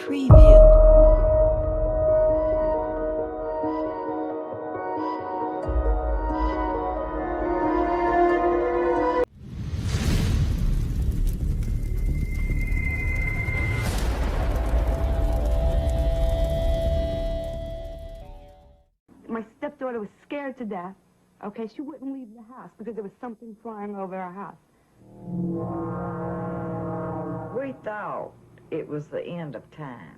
preview. My stepdaughter was scared to death. Okay, she wouldn't leave the house because there was something flying over our house. We thought it was the end of time.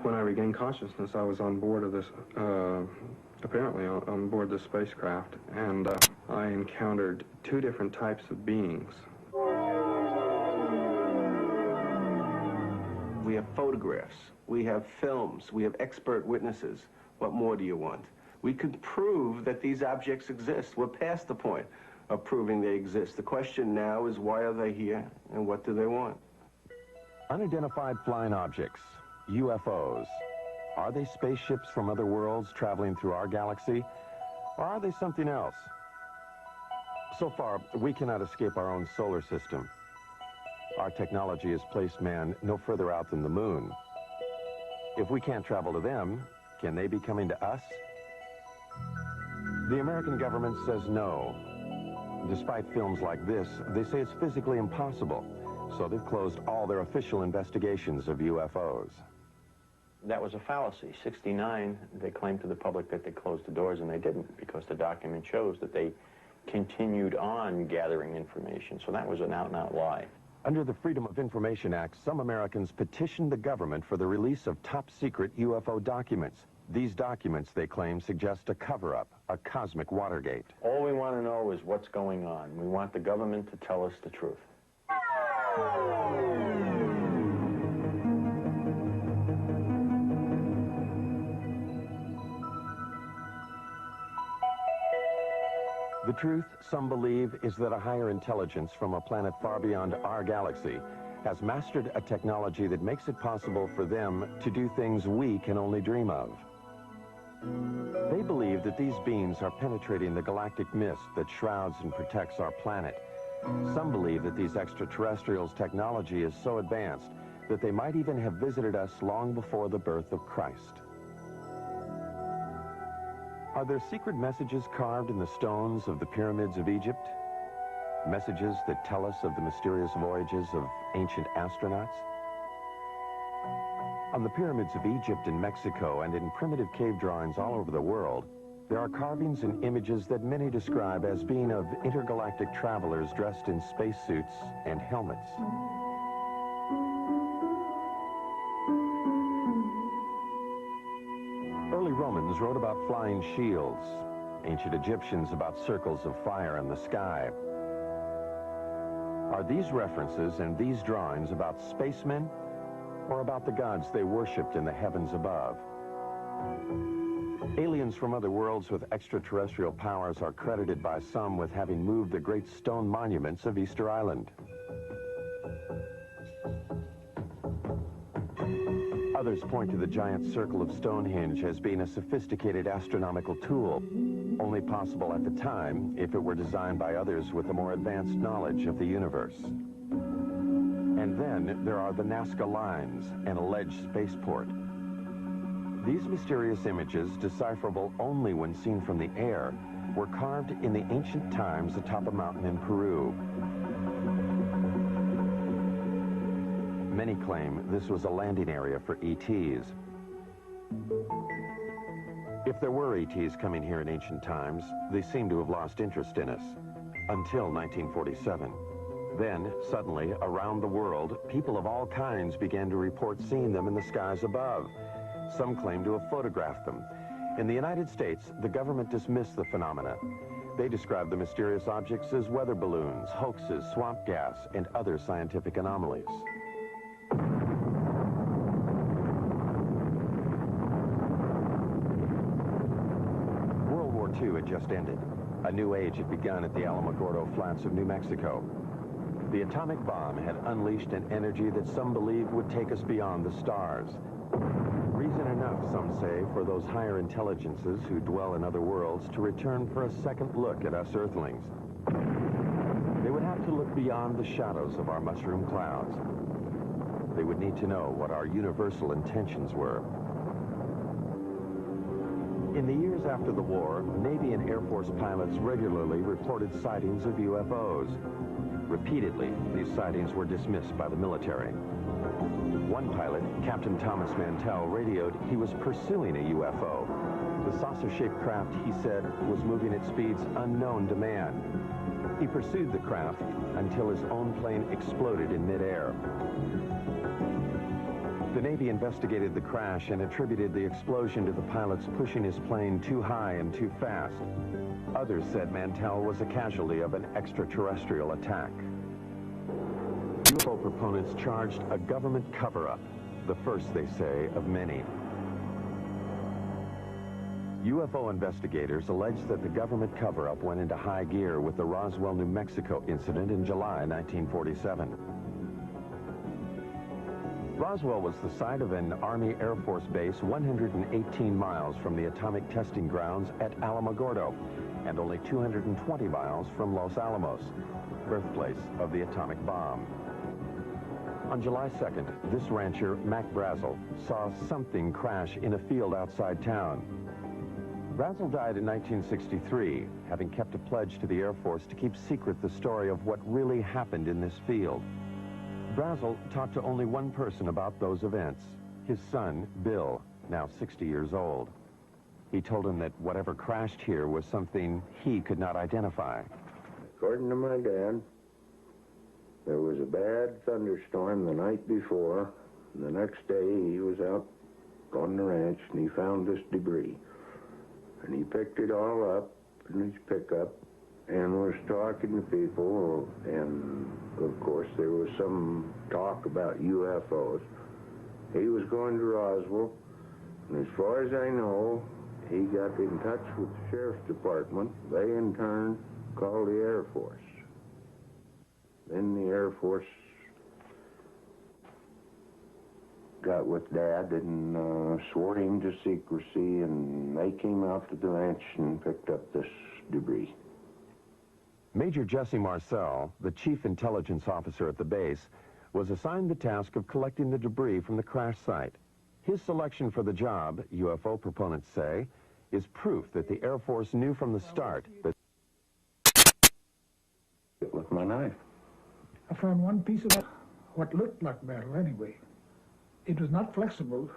When I regained consciousness, I was on board of this, apparently on board this spacecraft, and I encountered two different types of beings. We have photographs, we have films, we have expert witnesses. What more do you want? We could prove that these objects exist. We're past the point of proving they exist. The question now is, why are they here and what do they want? Unidentified flying objects, UFOs. Are they spaceships from other worlds traveling through our galaxy? Or are they something else? So far, we cannot escape our own solar system. Our technology has placed man no further out than the moon. If we can't travel to them, can they be coming to us? The American government says no. Despite films like this, they say it's physically impossible, so they've closed all their official investigations of UFOs. That was a fallacy. 69, they claimed to the public that they closed the doors, and they didn't, because the document shows that they continued on gathering information. So that was an out-and-out lie. Under the Freedom of Information Act, some Americans petitioned the government for the release of top-secret UFO documents. These documents, they claim, suggest a cover-up, a cosmic Watergate. All we want to know is what's going on. We want the government to tell us the truth. The truth, some believe, is that a higher intelligence from a planet far beyond our galaxy has mastered a technology that makes it possible for them to do things we can only dream of. They believe that these beings are penetrating the galactic mist that shrouds and protects our planet. Some believe that these extraterrestrials' technology is so advanced that they might even have visited us long before the birth of Christ. Are there secret messages carved in the stones of the pyramids of Egypt? Messages that tell us of the mysterious voyages of ancient astronauts? On the pyramids of Egypt and Mexico and in primitive cave drawings all over the world, there are carvings and images that many describe as being of intergalactic travelers dressed in spacesuits and helmets. Early Romans wrote about flying shields, ancient Egyptians about circles of fire in the sky. Are these references and these drawings about spacemen or about the gods they worshipped in the heavens above? Aliens from other worlds with extraterrestrial powers are credited by some with having moved the great stone monuments of Easter Island. Others point to the giant circle of Stonehenge as being a sophisticated astronomical tool, only possible at the time if it were designed by others with a more advanced knowledge of the universe. And then there are the Nazca Lines, an alleged spaceport. These mysterious images, decipherable only when seen from the air, were carved in the ancient times atop a mountain in Peru. Many claim this was a landing area for ETs. If there were ETs coming here in ancient times, they seem to have lost interest in us, until 1947. Then, suddenly, around the world, people of all kinds began to report seeing them in the skies above. Some claim to have photographed them. In the United States, the government dismissed the phenomena. They described the mysterious objects as weather balloons, hoaxes, swamp gas, and other scientific anomalies. World War II had just ended. A new age had begun at the Alamogordo Flats of New Mexico. The atomic bomb had unleashed an energy that some believed would take us beyond the stars. Reason enough, some say, for those higher intelligences who dwell in other worlds to return for a second look at us Earthlings. They would have to look beyond the shadows of our mushroom clouds. They would need to know what our universal intentions were. In the years after the war, Navy and Air Force pilots regularly reported sightings of UFOs. Repeatedly, these sightings were dismissed by the military. One pilot, Captain Thomas Mantell, radioed he was pursuing a UFO. The saucer-shaped craft, he said, was moving at speeds unknown to man. He pursued the craft until his own plane exploded in midair. The Navy investigated the crash and attributed the explosion to the pilots pushing his plane too high and too fast. Others said Mantell was a casualty of an extraterrestrial attack. UFO proponents charged a government cover-up, the first, they say, of many. UFO investigators allege that the government cover-up went into high gear with the Roswell, New Mexico incident in July 1947. Roswell was the site of an Army Air Force base 118 miles from the atomic testing grounds at Alamogordo and only 220 miles from Los Alamos, birthplace of the atomic bomb. On July 2nd, this rancher, Mac Brazel, saw something crash in a field outside town. Brazel died in 1963, having kept a pledge to the Air Force to keep secret the story of what really happened in this field. Brazel talked to only one person about those events, his son, Bill, now 60 years old. He told him that whatever crashed here was something he could not identify. According to my dad, there was a bad thunderstorm the night before. The next day, he was out on the ranch, and he found this debris. And he picked it all up in his pickup and was talking to people, and of course there was some talk about UFOs. He was going to Roswell, and as far as I know, he got in touch with the Sheriff's Department. They in turn called the Air Force. Then the Air Force got with Dad and swore him to secrecy, and they came out to the ranch and picked up this debris. Major Jesse Marcel, the chief intelligence officer at the base, was assigned the task of collecting the debris from the crash site. His selection for the job, UFO proponents say, is proof that the Air Force knew from the start that... With my knife. I found one piece of what looked like metal anyway. It was not flexible,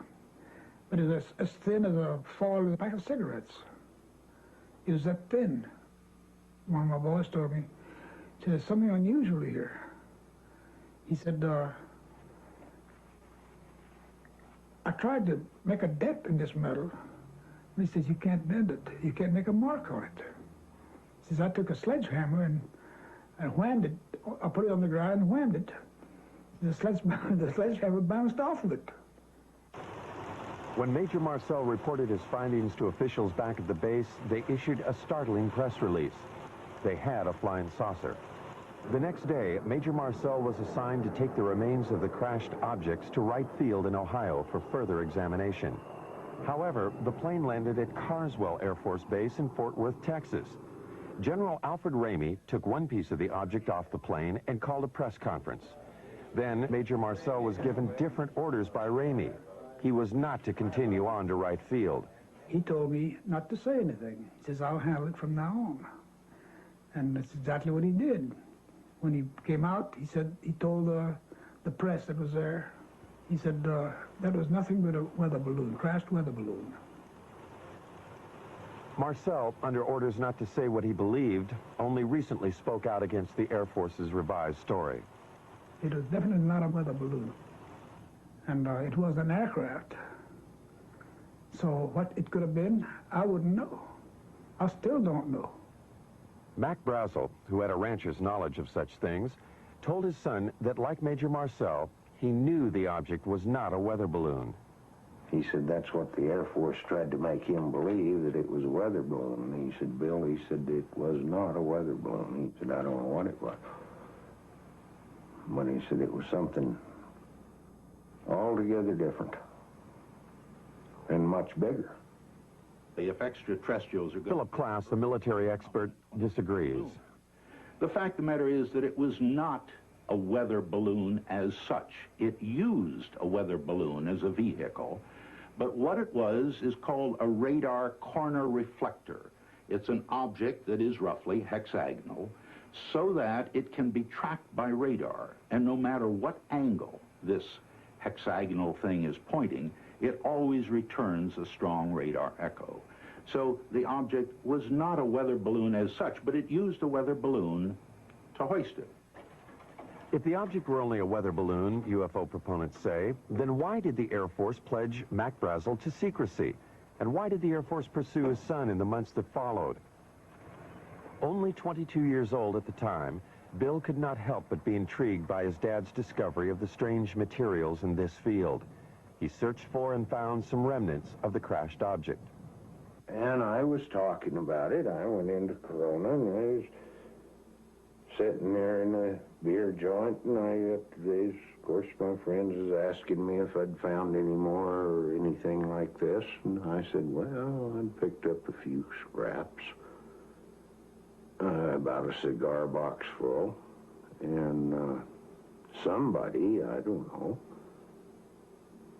but it was as thin as a foil of a pack of cigarettes. It was that thin. One of my boys told me, he said, there's something unusual here. He said, I tried to make a dent in this metal, and he says, you can't bend it. You can't make a mark on it. He says, I took a sledgehammer and whammed it. I put it on the ground and whammed it. The sledgehammer bounced off of it. When Major Marcel reported his findings to officials back at the base, they issued a startling press release. They had a flying saucer. The next day, Major Marcel was assigned to take the remains of the crashed objects to Wright Field in Ohio for further examination. However, the plane landed at Carswell Air Force Base in Fort Worth, Texas. General Alfred Ramey took one piece of the object off the plane and called a press conference. Then, Major Marcel was given different orders by Ramey. He was not to continue on to Wright Field. He told me not to say anything. He says, I'll handle it from now on. And that's exactly what he did. When he came out, he said, he told the press that was there, he said, that was nothing but a weather balloon, crashed weather balloon. Marcel, under orders not to say what he believed, only recently spoke out against the Air Force's revised story. It was definitely not a weather balloon. And it was an aircraft. So what it could have been, I wouldn't know. I still don't know. Mac Brazel, who had a rancher's knowledge of such things, told his son that, like Major Marcel, he knew the object was not a weather balloon. He said that's what the Air Force tried to make him believe, that it was a weather balloon. And he said, Bill, he said, it was not a weather balloon. He said, I don't know what it was. But he said it was something altogether different and much bigger. If extraterrestrials are good... Philip Klass, a military expert, disagrees. The fact of the matter is that it was not a weather balloon as such. It used a weather balloon as a vehicle, but what it was is called a radar corner reflector. It's an object that is roughly hexagonal, so that it can be tracked by radar, and no matter what angle this hexagonal thing is pointing, it always returns a strong radar echo. So the object was not a weather balloon as such, but it used a weather balloon to hoist it. If the object were only a weather balloon, UFO proponents say, then why did the Air Force pledge Mac Brazel to secrecy? And why did the Air Force pursue his son in the months that followed? Only 22 years old at the time, Bill could not help but be intrigued by his dad's discovery of the strange materials in this field. He searched for and found some remnants of the crashed object. And I was talking about it. I went into Corona, and I was sitting there in a beer joint, and of course, my friends was asking me if I'd found any more or anything like this, and I said, well, I'd picked up a few scraps, about a cigar box full, and somebody, I don't know,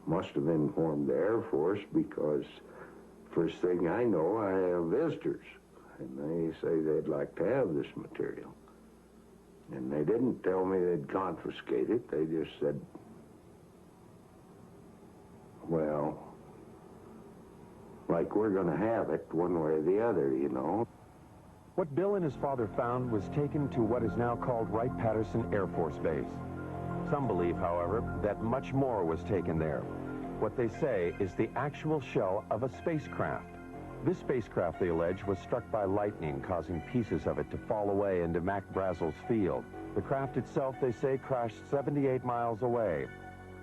must have informed the Air Force, because first thing I know, I have visitors, and they say they'd like to have this material. And they didn't tell me they'd confiscate it. They just said, well, like we're going to have it one way or the other, you know. What Bill and his father found was taken to what is now called Wright-Patterson Air Force Base. Some believe, however, that much more was taken there. What they say is the actual shell of a spacecraft. This spacecraft, they allege, was struck by lightning, causing pieces of it to fall away into Mac Brazel's field. The craft itself, they say, crashed 78 miles away.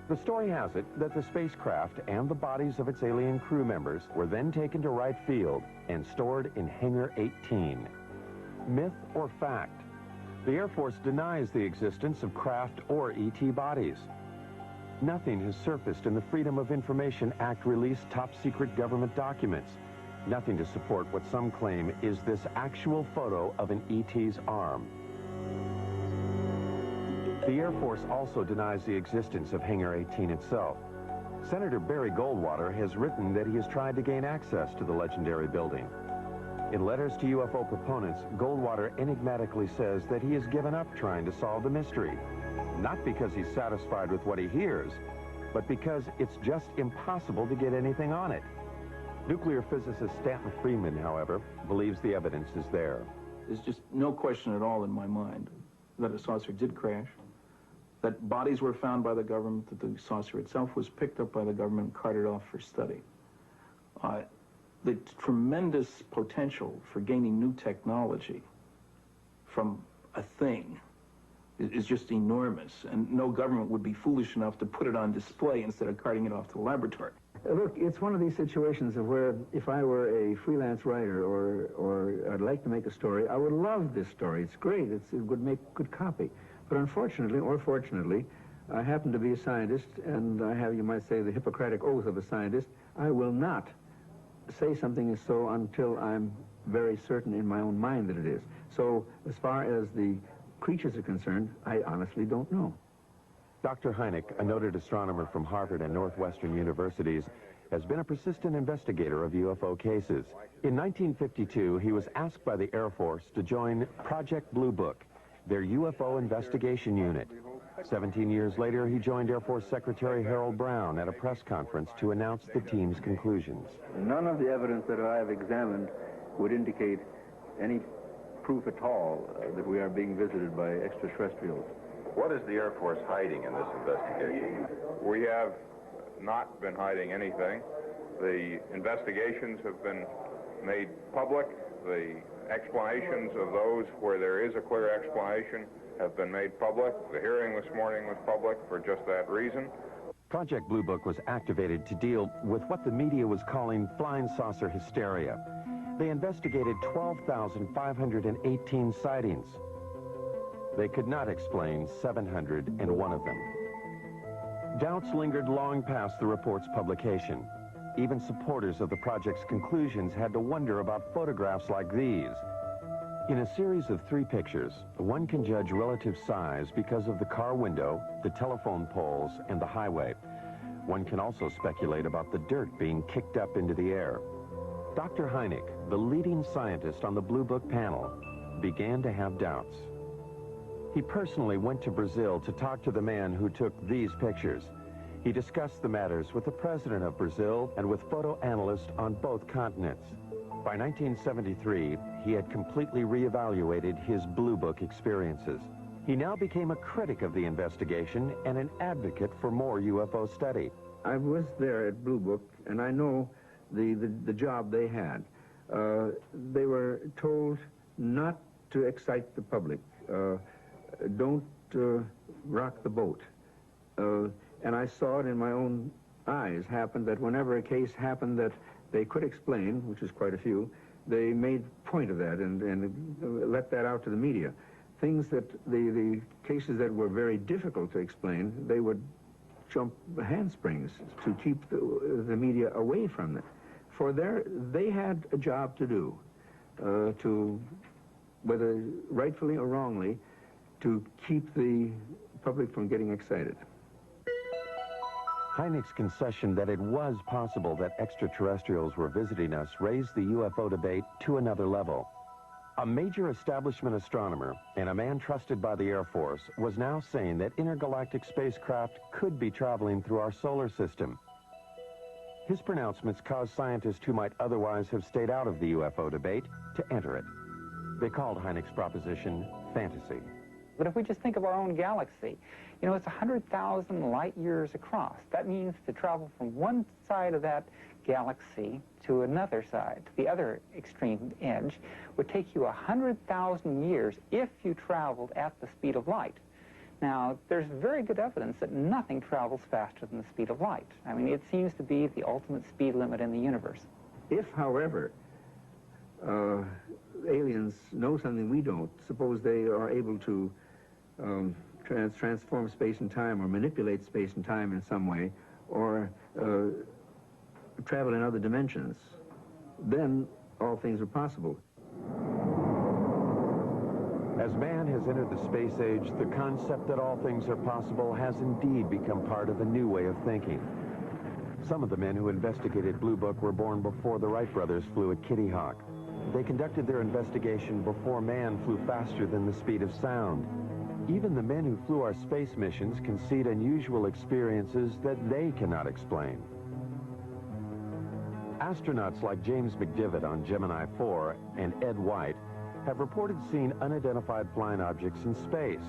The story has it that the spacecraft and the bodies of its alien crew members were then taken to Wright Field and stored in Hangar 18. Myth or fact? The Air Force denies the existence of craft or ET bodies. Nothing has surfaced in the Freedom of Information Act released top-secret government documents. Nothing to support what some claim is this actual photo of an ET's arm. The Air Force also denies the existence of Hangar 18 itself. Senator Barry Goldwater has written that he has tried to gain access to the legendary building. In letters to UFO proponents, Goldwater enigmatically says that he has given up trying to solve the mystery. Not because he's satisfied with what he hears, but because it's just impossible to get anything on it. Nuclear physicist Stanton Friedman, however, believes the evidence is there. There's just no question at all in my mind that a saucer did crash, that bodies were found by the government, that the saucer itself was picked up by the government and carted off for study. The tremendous potential for gaining new technology from a thing is just enormous, and no government would be foolish enough to put it on display instead of carting it off to the laboratory. Look, it's one of these situations of where if I were a freelance writer or I'd like to make a story, I would love this story. It's great. It would make good copy. But unfortunately, or fortunately, I happen to be a scientist, and I have, you might say, the Hippocratic oath of a scientist. I will not say something is so until I'm very certain in my own mind that it is. So as far as the creatures are concerned, I honestly don't know. Dr. Hynek, a noted astronomer from Harvard and Northwestern universities, has been a persistent investigator of UFO cases. In 1952, he was asked by the Air Force to join Project Blue Book, their UFO investigation unit. 17 years later, he joined Air Force Secretary Harold Brown at a press conference to announce the team's conclusions. None of the evidence that I have examined would indicate any proof at all that we are being visited by extraterrestrials. What is the Air Force hiding in this investigation? We have not been hiding anything. The investigations have been made public. The explanations of those where there is a clear explanation have been made public. The hearing this morning was public for just that reason. Project Blue Book was activated to deal with what the media was calling flying saucer hysteria. They investigated 12,518 sightings. They could not explain 701 of them. Doubts lingered long past the report's publication. Even supporters of the project's conclusions had to wonder about photographs like these. In a series of 3 pictures, one can judge relative size because of the car window, the telephone poles, and the highway. One can also speculate about the dirt being kicked up into the air. Dr. Hynek, the leading scientist on the Blue Book panel, began to have doubts. He personally went to Brazil to talk to the man who took these pictures. He discussed the matters with the president of Brazil and with photo analysts on both continents. By 1973, he had completely reevaluated his Blue Book experiences. He now became a critic of the investigation and an advocate for more UFO study. I was there at Blue Book, and I know the job they had. They were told not to excite the public. Don't rock the boat. And I saw it in my own eyes happen that whenever a case happened that they could explain, which is quite a few, they made point of that and let that out to the media. Things that the cases that were very difficult to explain, they would jump handsprings to keep the media away from it. For they had a job to do, to, whether rightfully or wrongly, to keep the public from getting excited. Hynek's concession that it was possible that extraterrestrials were visiting us raised the UFO debate to another level. A major establishment astronomer and a man trusted by the Air Force was now saying that intergalactic spacecraft could be traveling through our solar system. His pronouncements caused scientists who might otherwise have stayed out of the UFO debate to enter it. They called Hynek's proposition fantasy. But if we just think of our own galaxy, you know, it's 100,000 light years across. That means to travel from one side of that galaxy to another side, to the other extreme edge, would take you 100,000 years if you traveled at the speed of light. Now, there's very good evidence that nothing travels faster than the speed of light. I mean, it seems to be the ultimate speed limit in the universe. If, however, aliens know something we don't, suppose they are able to transform space and time or manipulate space and time in some way, or travel in other dimensions, then all things are possible. As man has entered the space age, the concept that all things are possible has indeed become part of a new way of thinking. Some of the men who investigated Blue Book were born before the Wright brothers flew a Kitty Hawk. They conducted their investigation before man flew faster than the speed of sound. Even the men who flew our space missions concede unusual experiences that they cannot explain. Astronauts like James McDivitt on Gemini 4 and Ed White have reported seeing unidentified flying objects in space.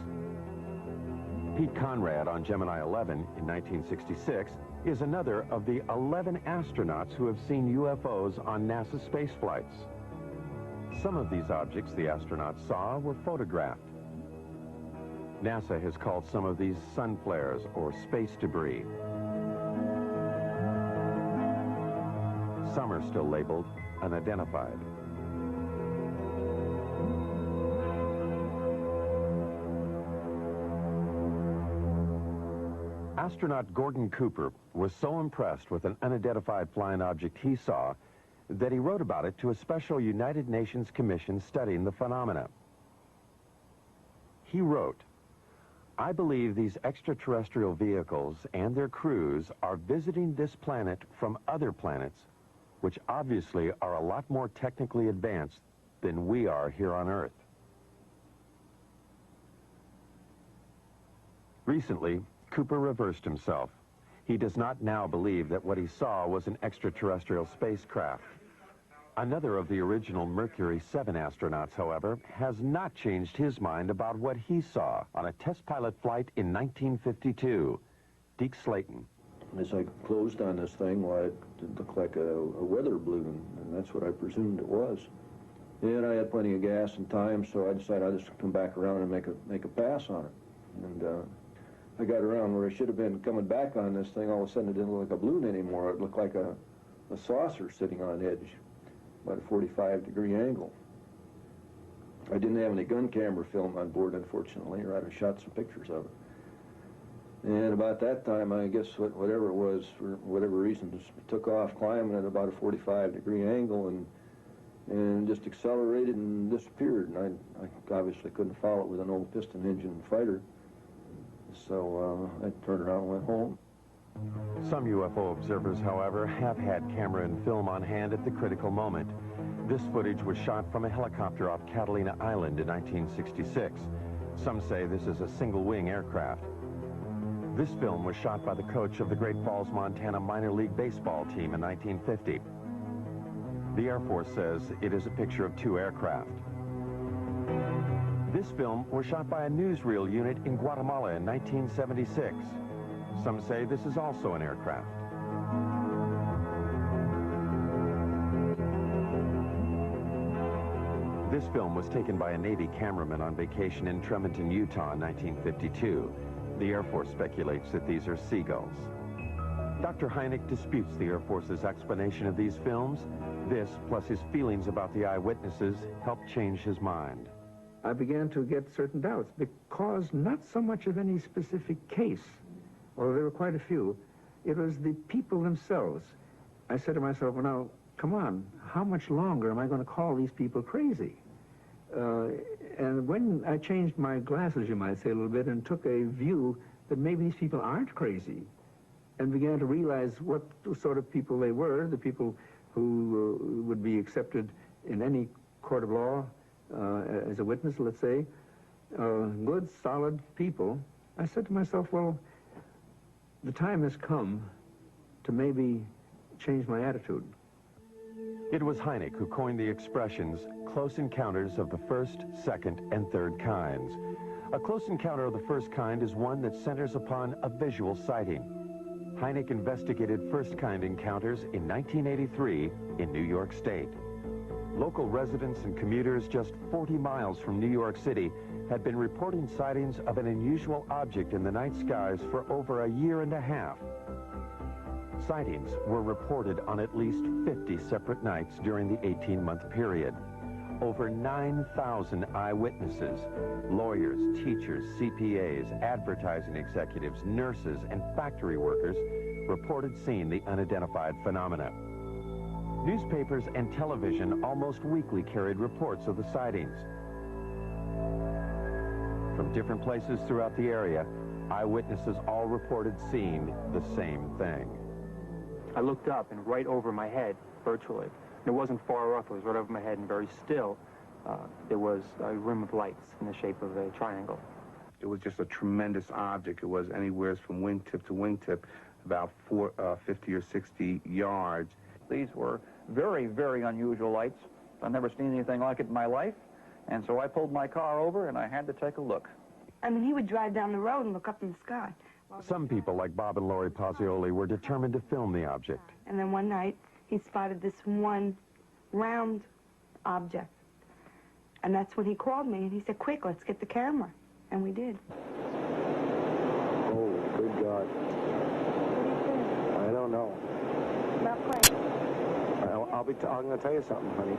Pete Conrad on Gemini 11 in 1966 is another of the 11 astronauts who have seen UFOs on NASA space flights. Some of these objects the astronauts saw were photographed. NASA has called some of these sun flares or space debris. Some are still labeled unidentified. Astronaut Gordon Cooper was so impressed with an unidentified flying object he saw that he wrote about it to a special United Nations commission studying the phenomena. He wrote, "I believe these extraterrestrial vehicles and their crews are visiting this planet from other planets, which obviously are a lot more technically advanced than we are here on Earth." Recently, Cooper reversed himself. He does not now believe that what he saw was an extraterrestrial spacecraft. Another of the original Mercury 7 astronauts, however, has not changed his mind about what he saw on a test pilot flight in 1952. Deke Slayton. As I closed on this thing, well, it looked like a weather balloon, and that's what I presumed it was. And I had plenty of gas and time, so I decided I'd just come back around and make a pass on it. And I got around where I should have been coming back on this thing. All of a sudden, it didn't look like a balloon anymore. It looked like a saucer sitting on edge, about a 45-degree angle. I didn't have any gun camera film on board, unfortunately, or I'd have shot some pictures of it. And about that time, I guess whatever it was, for whatever reason, just took off climbing at about a 45-degree angle, and and just accelerated and disappeared. And I obviously couldn't follow it with an old piston engine fighter. So I turned around and went home. Some UFO observers, however, have had camera and film on hand at the critical moment. This footage was shot from a helicopter off Catalina Island in 1966. Some say this is a single-wing aircraft. This film was shot by the coach of the Great Falls, Montana minor league baseball team in 1950. The Air Force says it is a picture of two aircraft. This film was shot by a newsreel unit in Guatemala in 1976. Some say this is also an aircraft. This film was taken by a Navy cameraman on vacation in Tremonton, Utah in 1952. The Air Force speculates that these are seagulls. Dr. Hynek disputes the Air Force's explanation of these films. This, plus his feelings about the eyewitnesses, helped change his mind. I began to get certain doubts because not so much of any specific case, although there were quite a few, it was the people themselves. I said to myself, well, now, come on, how much longer am I going to call these people crazy? And when I changed my glasses, you might say, a little bit, and took a view that maybe these people aren't crazy, and began to realize what sort of people they were, the people who would be accepted in any court of law as a witness, let's say, good, solid people, I said to myself, well, the time has come to maybe change my attitude. It was Hynek who coined the expressions close encounters of the first, second, and third kinds. A close encounter of the first kind is one that centers upon a visual sighting. Hynek investigated first-kind encounters in 1983 in New York State. Local residents and commuters just 40 miles from New York City had been reporting sightings of an unusual object in the night skies for over a year and a half. Sightings were reported on at least 50 separate nights during the 18-month period. Over 9,000 eyewitnesses, lawyers, teachers, CPAs, advertising executives, nurses, and factory workers reported seeing the unidentified phenomena. Newspapers and television almost weekly carried reports of the sightings. From different places throughout the area, eyewitnesses all reported seeing the same thing. I looked up, and right over my head, virtually, and it wasn't far off, it was right over my head and very still, there was a rim of lights in the shape of a triangle. It was just a tremendous object. It was anywhere from wingtip to wingtip, about 50 or 60 yards. These were very, very unusual lights. I've never seen anything like it in my life, and so I pulled my car over and I had to take a look. I mean, he would drive down the road and look up in the sky. Some people, like Bob and Lori Pozzioli, were determined to film the object. And then one night, he spotted this one round object. And that's when he called me, and he said, quick, let's get the camera. And we did. Oh, good God. I don't know. Not quite. I'm going to tell you something, honey.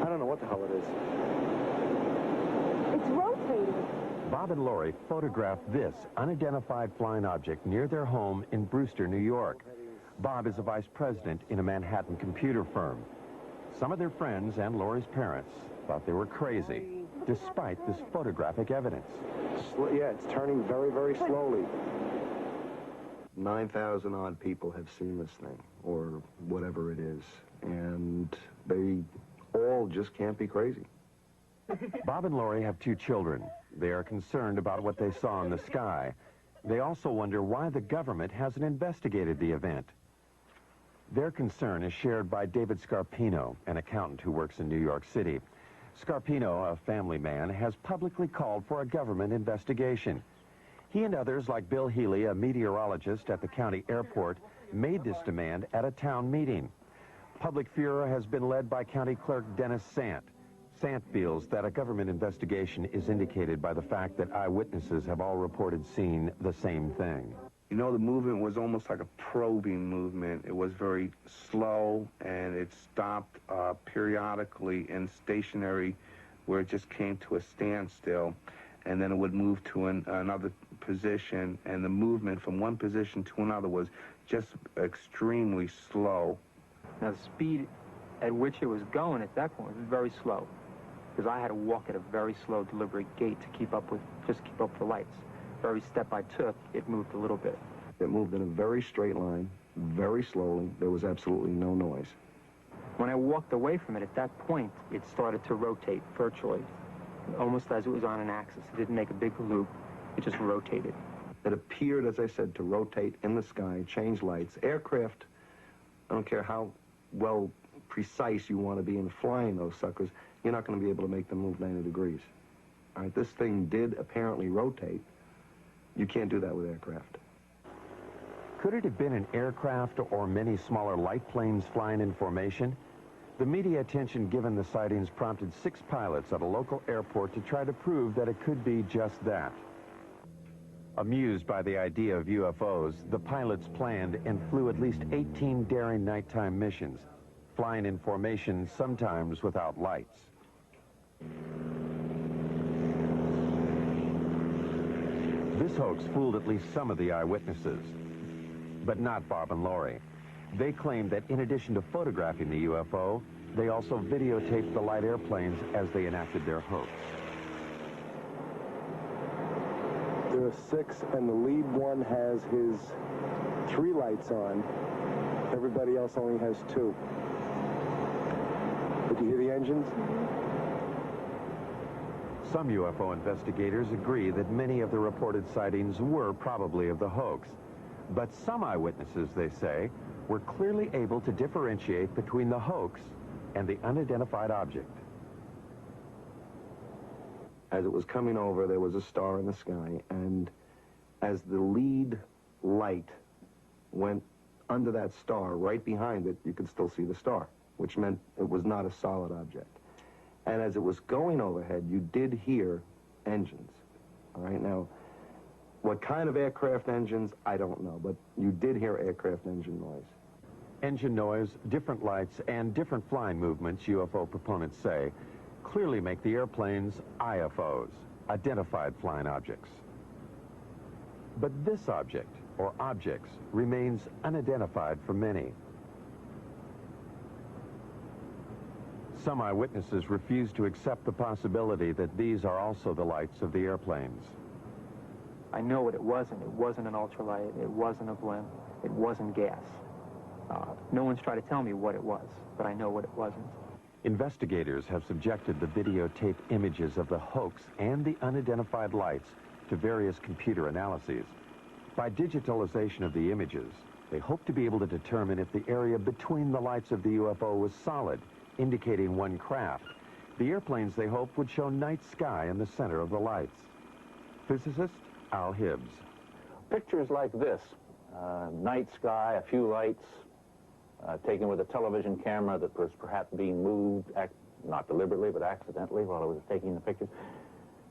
I don't know what the hell it is. It's rotating. Bob and Lori photographed this unidentified flying object near their home in Brewster, New York. Bob is a vice president in a Manhattan computer firm. Some of their friends and Lori's parents thought they were crazy, despite this photographic evidence. Yeah, it's turning very, very slowly. 9,000 odd people have seen this thing, or whatever it is, and they all just can't be crazy. Bob and Lori have 2 children. They are concerned about what they saw in the sky. They also wonder why the government hasn't investigated the event. Their concern is shared by David Scarpino, an accountant who works in New York City. Scarpino, a family man, has publicly called for a government investigation. He and others, like Bill Healy, a meteorologist at the county airport, made this demand at a town meeting. Public furor has been led by County Clerk Dennis Sant. Sant feels that a government investigation is indicated by the fact that eyewitnesses have all reported seeing the same thing. You know, the movement was almost like a probing movement. It was very slow, and it stopped periodically and stationary, where it just came to a standstill, and then it would move to another position, and the movement from one position to another was just extremely slow. Now, the speed at which it was going at that point was very slow, because I had to walk at a very slow, deliberate gait to keep up with the lights. For every step I took, it moved a little bit. It moved in a very straight line, very slowly. There was absolutely no noise. When I walked away from it, at that point, it started to rotate virtually, almost as it was on an axis. It didn't make a big loop. It just rotated. It appeared, as I said, to rotate in the sky, change lights. Aircraft, I don't care how well precise you want to be in flying those suckers, you're not going to be able to make them move 90 degrees. All right, this thing did apparently rotate. You can't do that with aircraft. Could it have been an aircraft or many smaller light planes flying in formation? The media attention given the sightings prompted 6 pilots at a local airport to try to prove that it could be just that. Amused by the idea of UFOs, the pilots planned and flew at least 18 daring nighttime missions, flying in formation, sometimes without lights. This hoax fooled at least some of the eyewitnesses, but not Bob and Lori. They claimed that in addition to photographing the UFO, they also videotaped the light airplanes as they enacted their hoax. There are 6, and the lead one has his 3 lights on. Everybody else only has 2. Did you hear the engines? Some UFO investigators agree that many of the reported sightings were probably of the hoax. But some eyewitnesses, they say, were clearly able to differentiate between the hoax and the unidentified object. As it was coming over, there was a star in the sky, and as the lead light went under that star, right behind it, you could still see the star, which meant it was not a solid object. And as it was going overhead, you did hear engines. All right, now, what kind of aircraft engines, I don't know, but you did hear aircraft engine noise. Engine noise, different lights, and different flying movements, UFO proponents say, clearly make the airplanes IFOs, identified flying objects. But this object, or objects, remains unidentified for many. Some eyewitnesses refuse to accept the possibility that these are also the lights of the airplanes. I know what it wasn't. It wasn't an ultralight. It wasn't a blimp. It wasn't gas. No one's tried to tell me what it was, but I know what it wasn't. Investigators have subjected the videotape images of the hoax and the unidentified lights to various computer analyses. By digitalization of the images, they hope to be able to determine if the area between the lights of the UFO was solid, indicating one craft. The airplanes, they hope, would show night sky in the center of the lights. Physicist Al Hibbs. Pictures like this, night sky, a few lights, taken with a television camera that was perhaps being moved, not deliberately, but accidentally while it was taking the pictures.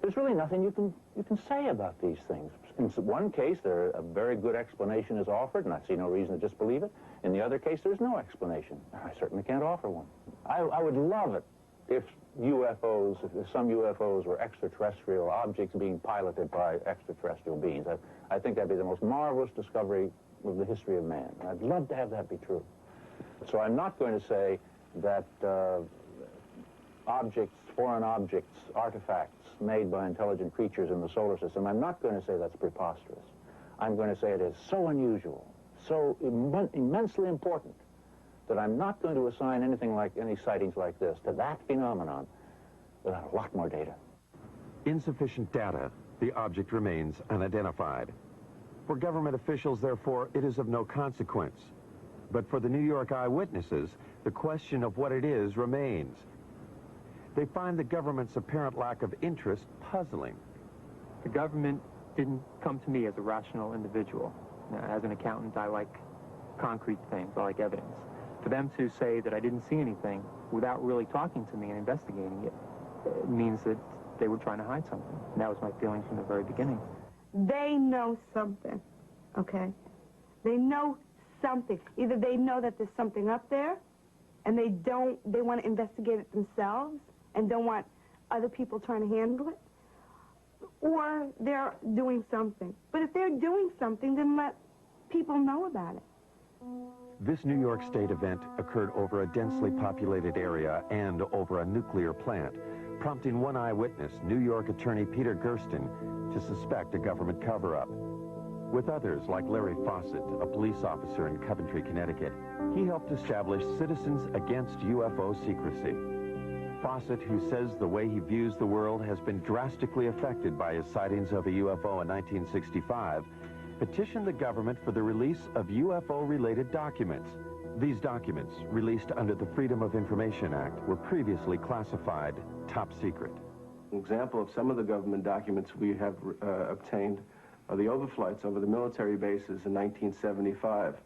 There's really nothing you can say about these things. In one case, a very good explanation is offered, and I see no reason to disbelieve it. In the other case, there's no explanation. I certainly can't offer one. I would love it if some UFOs were extraterrestrial objects being piloted by extraterrestrial beings. I think that'd be the most marvelous discovery of the history of man. I'd love to have that be true. So I'm not going to say that foreign objects, artifacts made by intelligent creatures in the solar system, I'm not going to say that's preposterous. I'm going to say it is so unusual, so immensely important, that I'm not going to assign any sightings like this to that phenomenon without a lot more data. Insufficient data, the object remains unidentified. For government officials, therefore, it is of no consequence. But for the New York eyewitnesses, the question of what it is remains. They find the government's apparent lack of interest puzzling. The government didn't come to me as a rational individual. As an accountant, I like concrete things. I like evidence. For them to say that I didn't see anything without really talking to me and investigating it means that they were trying to hide something. And that was my feeling from the very beginning. They know something, okay? They know something. Either they know that there's something up there, and they want to investigate it themselves and don't want other people trying to handle it, or they're doing something. But if they're doing something, then let people know about it. This New York State event occurred over a densely populated area and over a nuclear plant, prompting one eyewitness, New York attorney Peter Gersten, to suspect a government cover-up. With others, like Larry Fawcett, a police officer in Coventry, Connecticut, he helped establish Citizens Against UFO Secrecy. Fawcett, who says the way he views the world has been drastically affected by his sightings of a UFO in 1965, petitioned the government for the release of UFO-related documents. These documents, released under the Freedom of Information Act, were previously classified top secret. An example of some of the government documents we have obtained are the overflights over the military bases in 1975,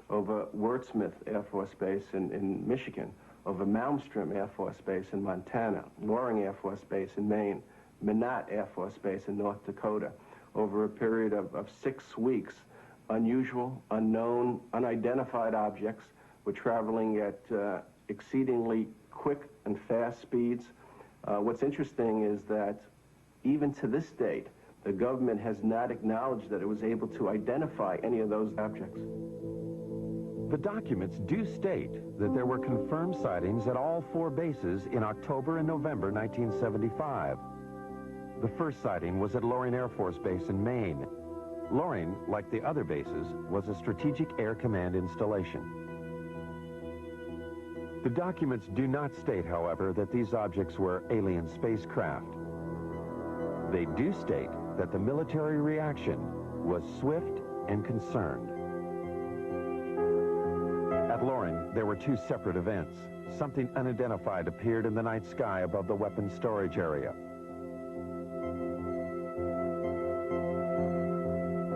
over Wurtsmith Air Force Base in Michigan, over Malmstrom Air Force Base in Montana, Loring Air Force Base in Maine, Minot Air Force Base in North Dakota. Over a period of 6 weeks, unusual, unknown, unidentified objects were traveling at exceedingly quick and fast speeds. What's interesting is that even to this date, the government has not acknowledged that it was able to identify any of those objects. The documents do state that there were confirmed sightings at all 4 bases in October and November 1975. The first sighting was at Loring Air Force Base in Maine. Loring, like the other bases, was a Strategic Air Command installation. The documents do not state, however, that these objects were alien spacecraft. They do state that the military reaction was swift and concerned. At Loring, there were 2 separate events. Something unidentified appeared in the night sky above the weapons storage area.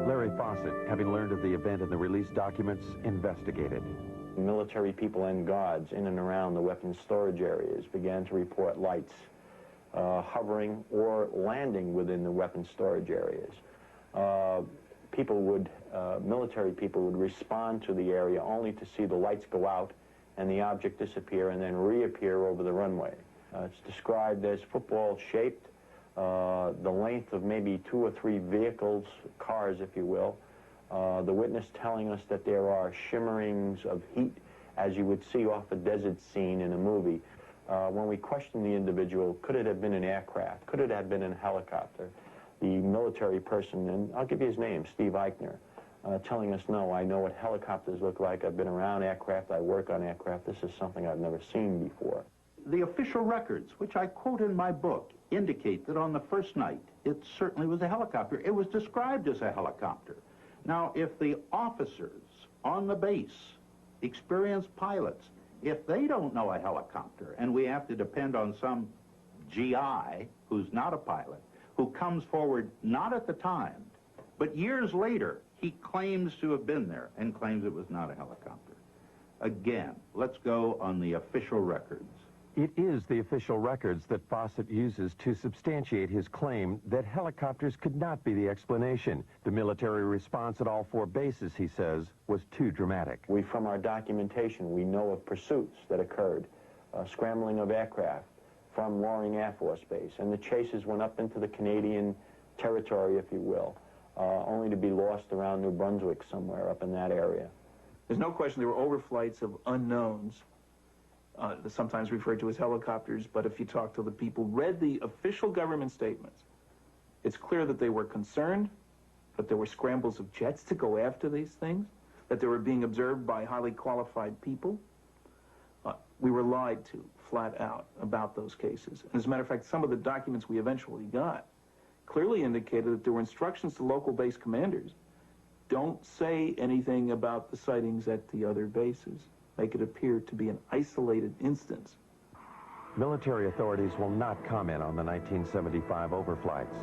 Larry Fawcett, having learned of the event and the released documents, investigated. Military people and guards in and around the weapons storage areas began to report lights hovering or landing within the weapons storage areas. Military people would respond to the area only to see the lights go out and the object disappear and then reappear over the runway. It's described as football-shaped, the length of maybe 2 or 3 vehicles, cars, if you will. The witness telling us that there are shimmerings of heat, as you would see off a desert scene in a movie. When we questioned the individual, could it have been an aircraft? Could it have been a helicopter? The military person, and I'll give you his name, Steve Eichner, telling us, no, I know what helicopters look like. I've been around aircraft. I work on aircraft. This is something I've never seen before. The official records, which I quote in my book, indicate that on the first night, it certainly was a helicopter. It was described as a helicopter. Now, if the officers on the base, experienced pilots, if they don't know a helicopter, and we have to depend on some GI who's not a pilot, who comes forward not at the time, but years later, he claims to have been there and claims it was not a helicopter. Again, let's go on the official records. It is the official records that Fawcett uses to substantiate his claim that helicopters could not be the explanation. The military response at all 4 bases, he says, was too dramatic. From our documentation, we know of pursuits that occurred, scrambling of aircraft from Loring Air Force Base, and the chases went up into the Canadian territory, if you will, only to be lost around New Brunswick somewhere up in that area. There's no question there were overflights of unknowns, sometimes referred to as helicopters, but if you talk to the people, read the official government statements, it's clear that they were concerned, that there were scrambles of jets to go after these things, that they were being observed by highly qualified people. We were lied to, flat out, about those cases. And as a matter of fact, some of the documents we eventually got clearly indicated that there were instructions to local base commanders. Don't say anything about the sightings at the other bases. Make it appear to be an isolated instance. Military authorities will not comment on the 1975 overflights.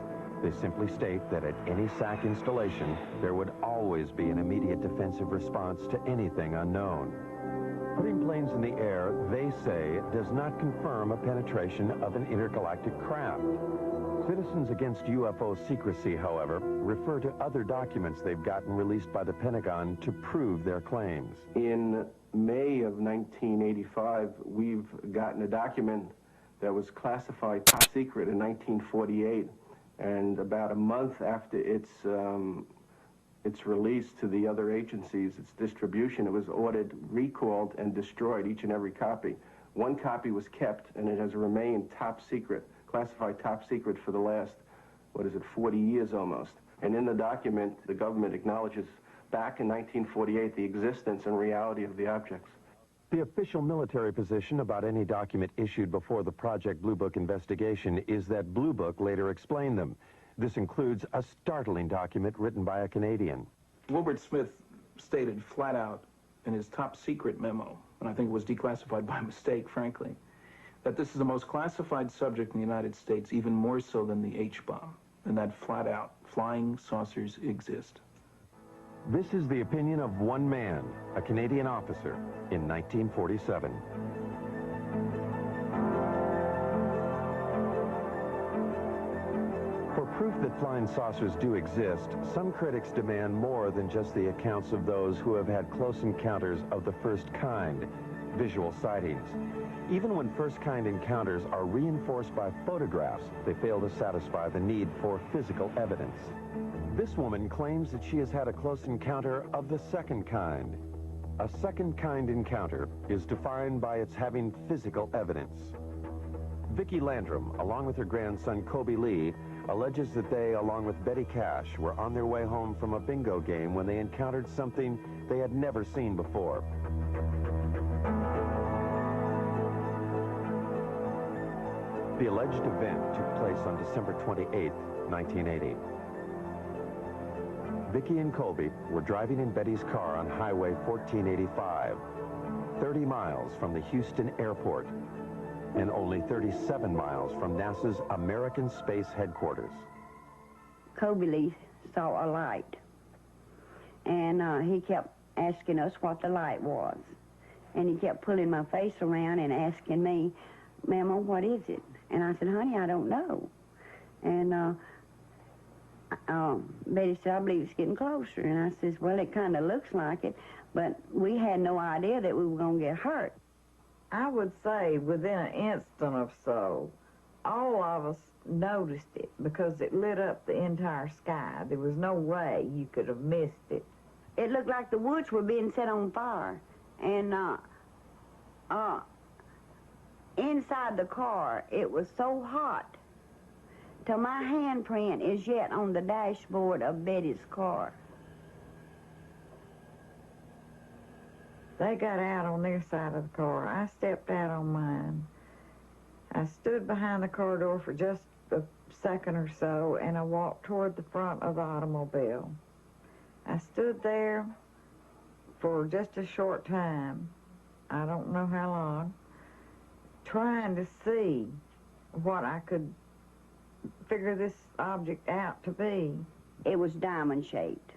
They simply state that at any SAC installation, there would always be an immediate defensive response to anything unknown. Putting planes in the air, they say, does not confirm a penetration of an intergalactic craft. Citizens Against UFO Secrecy, however, refer to other documents they've gotten released by the Pentagon to prove their claims. In May of 1985, we've gotten a document that was classified top secret in 1948, and about a month after its its release to the other agencies, its distribution, it was ordered, recalled, and destroyed, each and every copy. One copy was kept, and it has remained top secret, classified top secret for the last, 40 years almost. And in the document, the government acknowledges back in 1948 the existence and reality of the objects. The official military position about any document issued before the Project Blue Book investigation is that Blue Book later explained them. This includes a startling document written by a Canadian. Wilbert Smith stated flat out in his top secret memo, and I think it was declassified by mistake, frankly, that this is the most classified subject in the United States, even more so than the H-bomb, and that flat out, flying saucers exist. This is the opinion of one man, a Canadian officer, in 1947. For proof that flying saucers do exist, some critics demand more than just the accounts of those who have had close encounters of the first kind, visual sightings. Even when first-kind encounters are reinforced by photographs, they fail to satisfy the need for physical evidence. This woman claims that she has had a close encounter of the second kind. A second-kind encounter is defined by its having physical evidence. Vicki Landrum, along with her grandson Kobe Lee, alleges that they, along with Betty Cash, were on their way home from a bingo game when they encountered something they had never seen before. The alleged event took place on December 28, 1980. Vicki and Colby were driving in Betty's car on Highway 1485, 30 miles from the Houston airport, and only 37 miles from NASA's American Space Headquarters. Kobe Lee saw a light, and he kept asking us what the light was. And he kept pulling my face around and asking me, "Mama, what is it?" And I said, "Honey, I don't know." And Betty said, "I believe it's getting closer." And I says, "Well, it kind of looks like it," but we had no idea that we were going to get hurt. I would say within an instant or so, all of us noticed it because it lit up the entire sky. There was no way you could have missed it. It looked like the woods were being set on fire. And inside the car, it was so hot till my handprint is yet on the dashboard of Betty's car. They got out on their side of the car. I stepped out on mine. I stood behind the car door for just a second or so, and I walked toward the front of the automobile. I stood there for just a short time, I don't know how long, trying to see what I could figure this object out to be. It was diamond-shaped.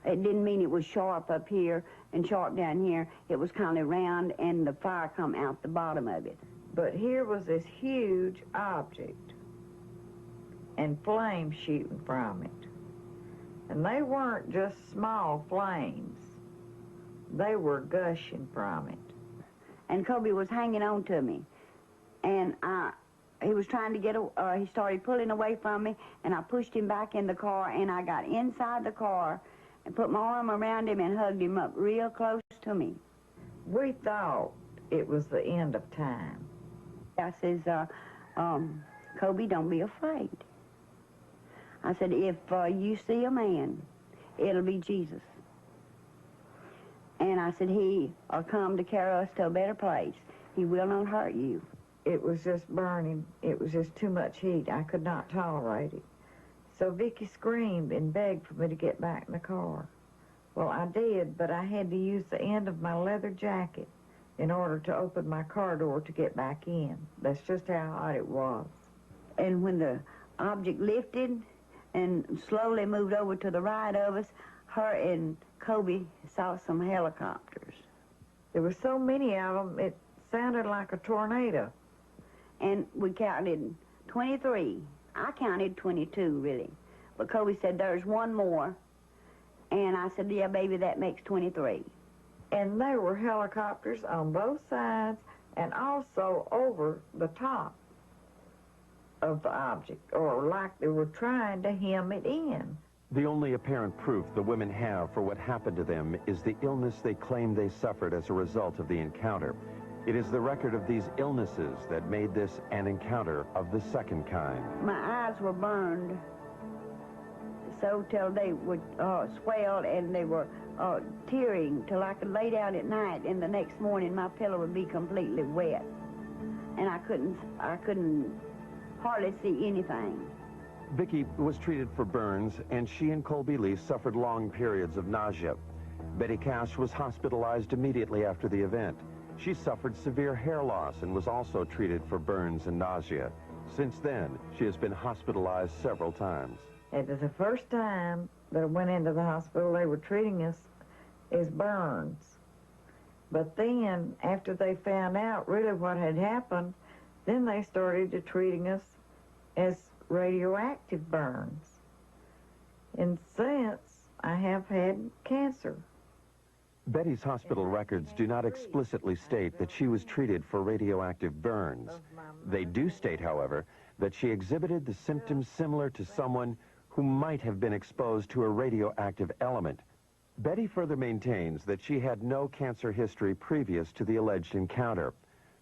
It didn't mean it was sharp up here and sharp down here. It was kind of round, and the fire come out the bottom of it. But here was this huge object and flames shooting from it. And they weren't just small flames. They were gushing from it. And Kobe was hanging on to me. And he was trying to get, he started pulling away from me, and I pushed him back in the car, and I got inside the car and put my arm around him and hugged him up real close to me. We thought it was the end of time. I says, Kobe, don't be afraid. I said, if you see a man, it'll be Jesus. And I said, he'll come to carry us to a better place. He will not hurt you. It was just burning. It was just too much heat. I could not tolerate it. So Vicki screamed and begged for me to get back in the car. Well, I did, but I had to use the end of my leather jacket in order to open my car door to get back in. That's just how hot it was. And when the object lifted and slowly moved over to the right of us, her and Kobe saw some helicopters. There were so many of them, it sounded like a tornado. And we counted 23. I counted 22, really. But Kobe said, there's one more. And I said, yeah, baby, that makes 23. And there were helicopters on both sides and also over the top of the object, or like they were trying to hem it in. The only apparent proof the women have for what happened to them is the illness they claim they suffered as a result of the encounter. It is the record of these illnesses that made this an encounter of the second kind. My eyes were burned so till they would swell, and they were tearing till I could lay down at night, and the next morning my pillow would be completely wet, and I couldn't hardly see anything. Vicki was treated for burns, and she and Colby Lee suffered long periods of nausea. Betty Cash was hospitalized immediately after the event. She suffered severe hair loss and was also treated for burns and nausea. Since then, she has been hospitalized several times. It was the first time that I went into the hospital, they were treating us as burns. But then, after they found out really what had happened, then they started treating us as radioactive burns. And since, I have had cancer. Betty's hospital records do not explicitly state that she was treated for radioactive burns. They do state, however, that she exhibited the symptoms similar to someone who might have been exposed to a radioactive element. Betty further maintains that she had no cancer history previous to the alleged encounter.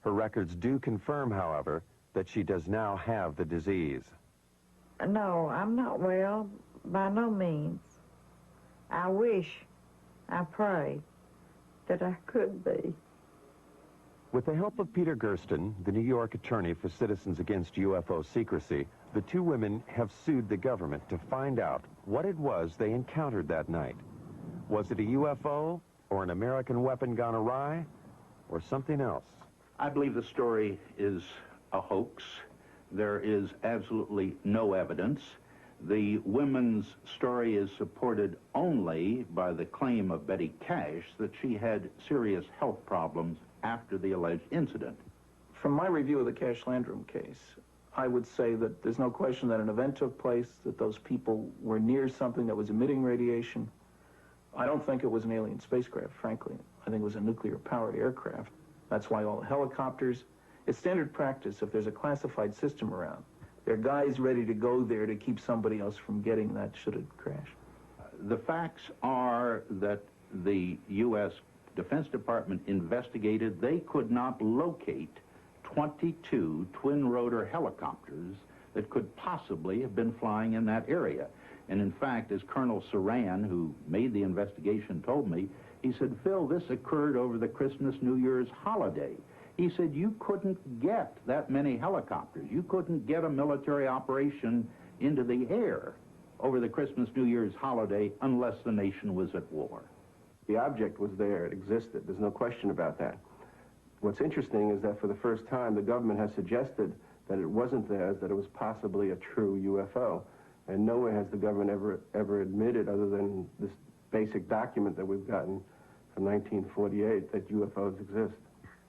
Her records do confirm, however, that she does now have the disease. No, I'm not well, by no means. I wish, I pray, that I could be. With the help of Peter Gersten, the New York attorney for Citizens Against UFO Secrecy, the two women have sued the government to find out what it was they encountered that night. Was it a UFO, or an American weapon gone awry, or something else? I believe the story is a hoax. There is absolutely no evidence. The women's story is supported only by the claim of Betty Cash that she had serious health problems after the alleged incident. From my review of the Cash Landrum case, I would say that there's no question that an event took place, that those people were near something that was emitting radiation. I don't think it was an alien spacecraft, frankly. I think it was a nuclear-powered aircraft. That's why all the helicopters, it's standard practice if there's a classified system around. There are guys ready to go there to keep somebody else from getting that should it crash. The facts are that the U.S. Defense Department investigated. They could not locate 22 twin-rotor helicopters that could possibly have been flying in that area. And in fact, as Colonel Saran, who made the investigation, told me, he said, Phil, this occurred over the Christmas, New Year's holiday. He said, you couldn't get that many helicopters. You couldn't get a military operation into the air over the Christmas, New Year's holiday unless the nation was at war. The object was there. It existed. There's no question about that. What's interesting is that for the first time, the government has suggested that it wasn't theirs, that it was possibly a true UFO. And nowhere has the government ever admitted, other than this basic document that we've gotten from 1948, that UFOs exist.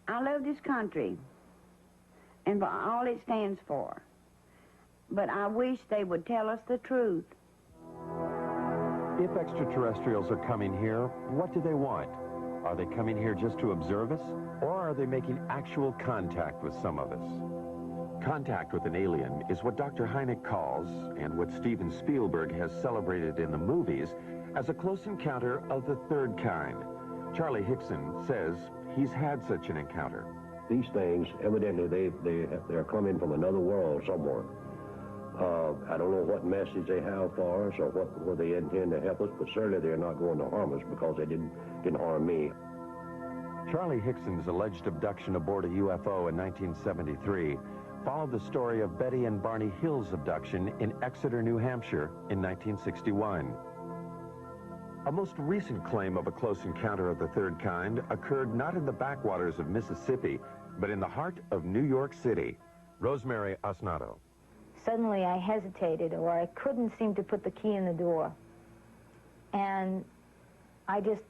I love this country and for all it stands for, but I wish they would tell us the truth. If extraterrestrials are coming here, what do they want? Are they coming here just to observe us, or are they making actual contact with some of us? Contact with an alien is what Dr. Hynek calls, and what Steven Spielberg has celebrated in the movies, as a close encounter of the third kind. Charlie Hickson says he's had such an encounter. These things, evidently, they're coming from another world somewhere. I don't know what message they have for us or what they intend to help us, but certainly they're not going to harm us because they didn't harm me. Charlie Hickson's alleged abduction aboard a UFO in 1973 followed the story of Betty and Barney Hill's abduction in Exeter, New Hampshire in 1961. A most recent claim of a close encounter of the third kind occurred not in the backwaters of Mississippi, but in the heart of New York City. Rosemary Osnato. Suddenly I hesitated, or I couldn't seem to put the key in the door. And I just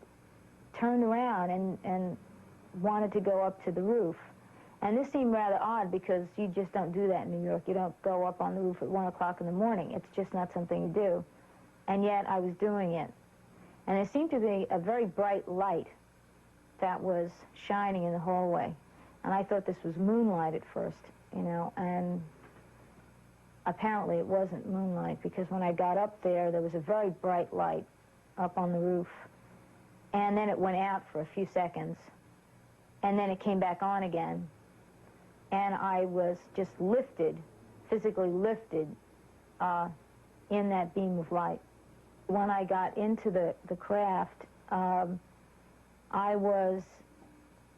turned around and wanted to go up to the roof. And this seemed rather odd because you just don't do that in New York. You don't go up on the roof at 1 o'clock in the morning. It's just not something you do. And yet I was doing it. And there seemed to be a very bright light that was shining in the hallway. And I thought this was moonlight at first, you know, and apparently it wasn't moonlight, because when I got up there, there was a very bright light up on the roof, and then it went out for a few seconds, and then it came back on again, and I was just lifted, physically lifted, in that beam of light. When I got into the craft, I was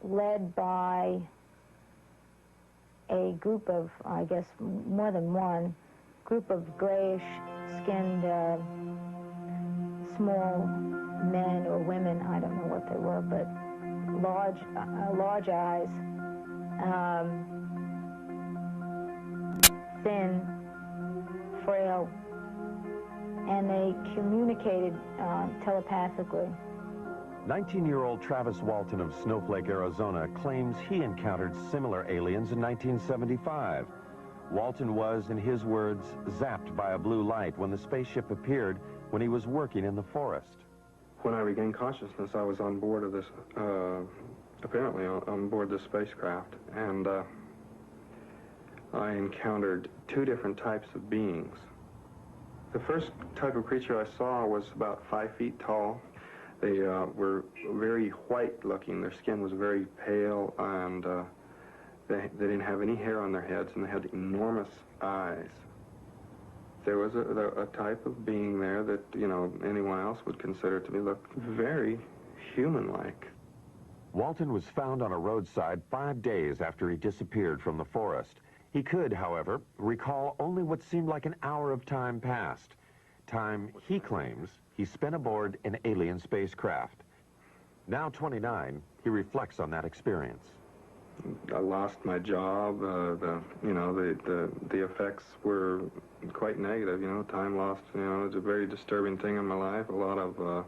led by a group of, I guess, more than one, group of grayish-skinned, small men or women, I don't know what they were, but large eyes, thin, frail, and they communicated telepathically. 19-year-old Travis Walton of Snowflake, Arizona, claims he encountered similar aliens in 1975. Walton was, in his words, zapped by a blue light when the spaceship appeared when he was working in the forest. When I regained consciousness, I was on board of this, apparently on board this spacecraft, and I encountered two different types of beings. The first type of creature I saw was about 5 feet tall. They were very white-looking. Their skin was very pale, and they didn't have any hair on their heads, and they had enormous eyes. There was a type of being there that, you know, anyone else would consider to be look very human-like. Walton was found on a roadside 5 days after he disappeared from the forest. He could, however, recall only what seemed like an hour of time passed. Time, he claims, he spent aboard an alien spacecraft. Now 29, he reflects on that experience. I lost my job. The effects were quite negative. You know, time lost. You know, it's a very disturbing thing in my life. A lot of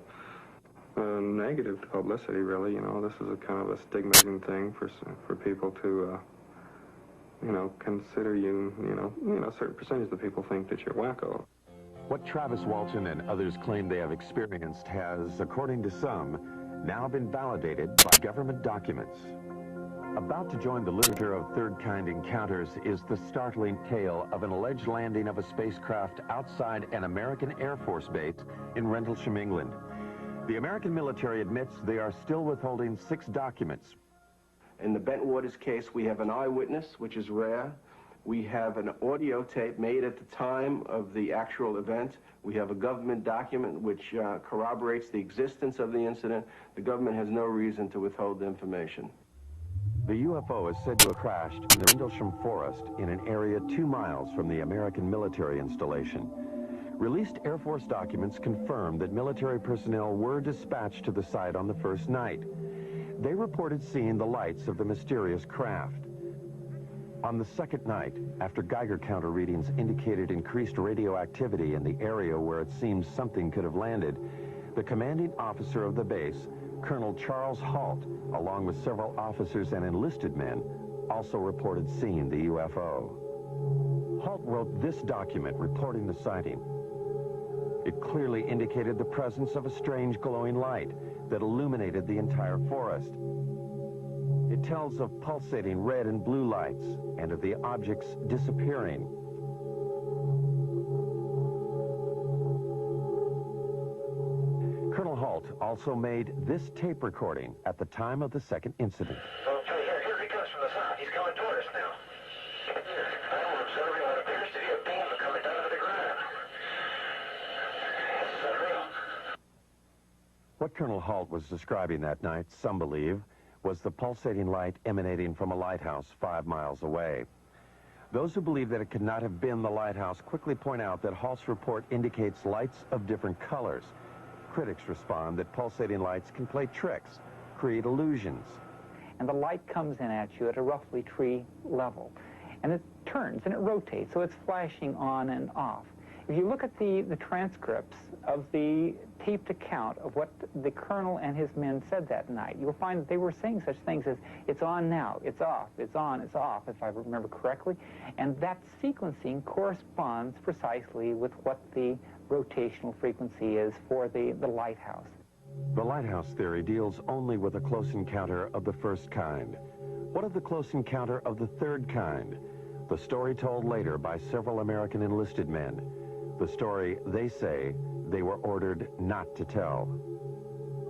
negative publicity, really. You know, this is a kind of a stigmatizing thing for people to, you know, consider you. You know, a certain percentage of the people think that you're wacko. What Travis Walton and others claim they have experienced has, according to some, now been validated by government documents. About to join the literature of third-kind encounters is the startling tale of an alleged landing of a spacecraft outside an American Air Force base in Rendlesham, England. The American military admits they are still withholding 6 documents. In the Bentwaters case, we have an eyewitness, which is rare. We have an audio tape made at the time of the actual event. We have a government document which corroborates the existence of the incident. The government has no reason to withhold the information. The UFO is said to have crashed in the Rendlesham Forest in an area 2 miles from the American military installation. Released Air Force documents confirm that military personnel were dispatched to the site on the first night. They reported seeing the lights of the mysterious craft. On the second night, after Geiger counter readings indicated increased radioactivity in the area where it seems something could have landed, the commanding officer of the base, Colonel Charles Halt, along with several officers and enlisted men, also reported seeing the UFO. Halt wrote this document reporting the sighting. It clearly indicated the presence of a strange glowing light that illuminated the entire forest. It tells of pulsating red and blue lights and of the objects disappearing. Colonel Halt also made this tape recording at the time of the second incident. Okay, here he comes from the south. He's coming toward us now. I'm observing what appears to be a beam coming down to the ground. This is unreal. What Colonel Halt was describing that night, some believe, was the pulsating light emanating from a lighthouse 5 miles away. Those who believe that it could not have been the lighthouse quickly point out that Halt's report indicates lights of different colors. Critics respond that pulsating lights can play tricks, create illusions. And the light comes in at you at a roughly tree level. And it turns and it rotates, so it's flashing on and off. If you look at the transcripts of the taped account of what the colonel and his men said that night, you'll find that they were saying such things as, it's on now, it's off, it's on, it's off, if I remember correctly. And that sequencing corresponds precisely with what the rotational frequency is for the lighthouse. The lighthouse theory deals only with a close encounter of the first kind. What of the close encounter of the third kind? The story told later by several American enlisted men. The story they say they were ordered not to tell.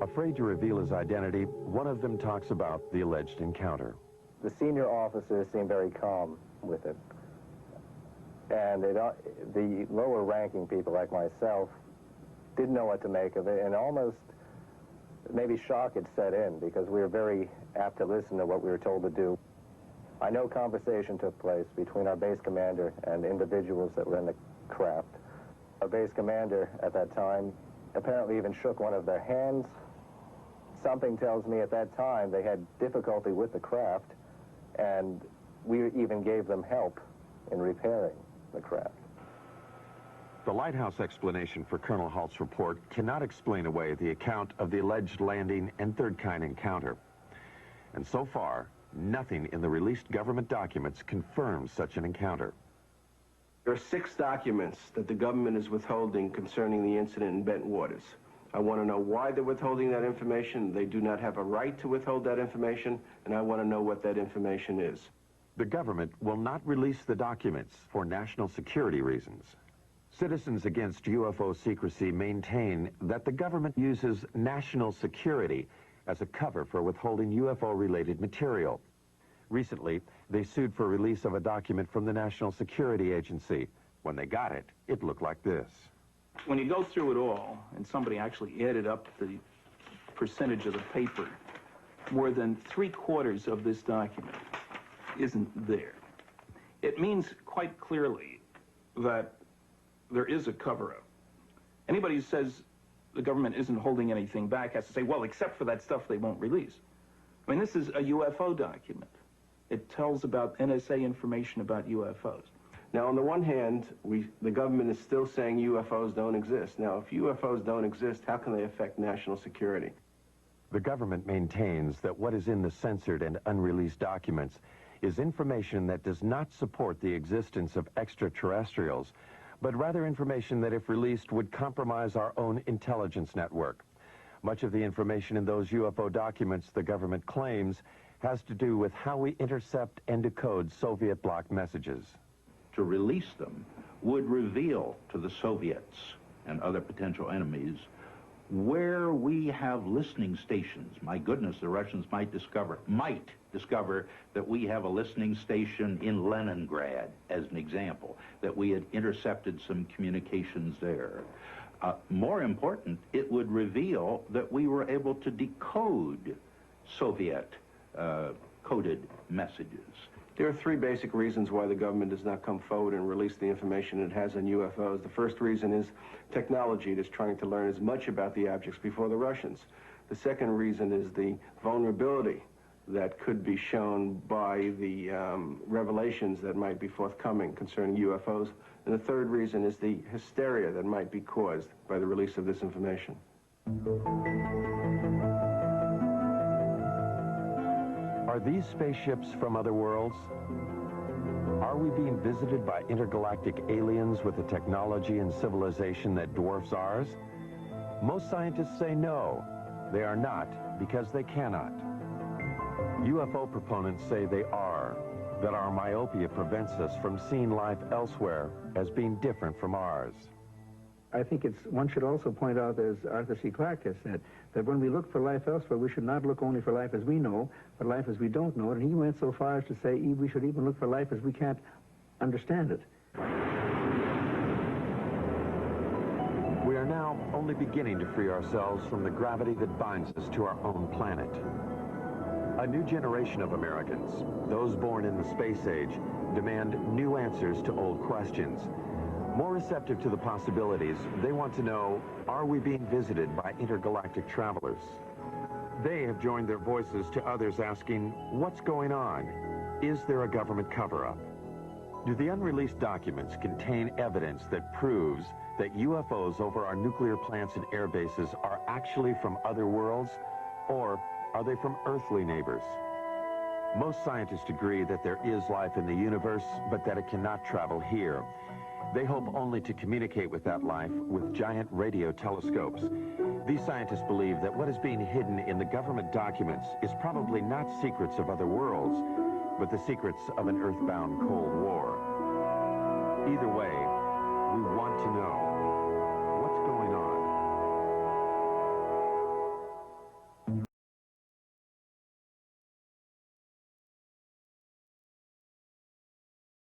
Afraid to reveal his identity, one of them talks about the alleged encounter. The senior officers seemed very calm with it. And the lower-ranking people like myself didn't know what to make of it, and almost maybe shock had set in because we were very apt to listen to what we were told to do. I know conversation took place between our base commander and individuals that were in the craft. Our base commander at that time apparently even shook one of their hands. Something tells me at that time they had difficulty with the craft, and we even gave them help in repairing the craft. The lighthouse explanation for Colonel Halt's report cannot explain away the account of the alleged landing and third-kind encounter. And so far, nothing in the released government documents confirms such an encounter. There are 6 documents that the government is withholding concerning the incident in Bent Waters. I want to know why they're withholding that information. They do not have a right to withhold that information, and I want to know what that information is. The government will not release the documents for national security reasons. Citizens Against UFO Secrecy maintain that the government uses national security as a cover for withholding UFO-related material. Recently, they sued for release of a document from the National Security Agency. When they got it, it looked like this. When you go through it all, and somebody actually added up the percentage of the paper, more than 3/4 of this document isn't there. It means quite clearly that there is a cover-up. Anybody who says the government isn't holding anything back has to say, well, except for that stuff they won't release. I mean, this is a UFO document. It tells about NSA information about UFOs. Now, on the one hand, the government is still saying UFOs don't exist. Now, if UFOs don't exist, how can they affect national security? The government maintains that what is in the censored and unreleased documents is information that does not support the existence of extraterrestrials, but rather information that, if released, would compromise our own intelligence network. Much of the information in those UFO documents, the government claims, has to do with how we intercept and decode Soviet bloc messages. To release them would reveal to the Soviets and other potential enemies where we have listening stations. My goodness, the Russians might discover that we have a listening station in Leningrad, as an example, that we had intercepted some communications there. More important, it would reveal that we were able to decode Soviet coded messages. There are 3 basic reasons why the government does not come forward and release the information it has on UFOs. The first reason is technology. It is trying to learn as much about the objects before the Russians. The second reason is the vulnerability that could be shown by the revelations that might be forthcoming concerning UFOs. And the third reason is the hysteria that might be caused by the release of this information. Are these spaceships from other worlds? Are we being visited by intergalactic aliens with a technology and civilization that dwarfs ours? Most scientists say no, they are not, because they cannot. UFO proponents say they are, that our myopia prevents us from seeing life elsewhere as being different from ours. I think one should also point out, as Arthur C. Clarke has said, that when we look for life elsewhere, we should not look only for life as we know, but life as we don't know. And he went so far as to say we should even look for life as we can't understand it. We are now only beginning to free ourselves from the gravity that binds us to our own planet. A new generation of Americans, those born in the space age, demand new answers to old questions. More receptive to the possibilities, they want to know, are we being visited by intergalactic travelers? They have joined their voices to others asking, what's going on? Is there a government cover-up? Do the unreleased documents contain evidence that proves that UFOs over our nuclear plants and air bases are actually from other worlds, or are they from earthly neighbors? Most scientists agree that there is life in the universe, but that it cannot travel here. They hope only to communicate with that life with giant radio telescopes. These scientists believe that what is being hidden in the government documents is probably not secrets of other worlds, but the secrets of an earthbound Cold War. Either way, we want to know what's going on.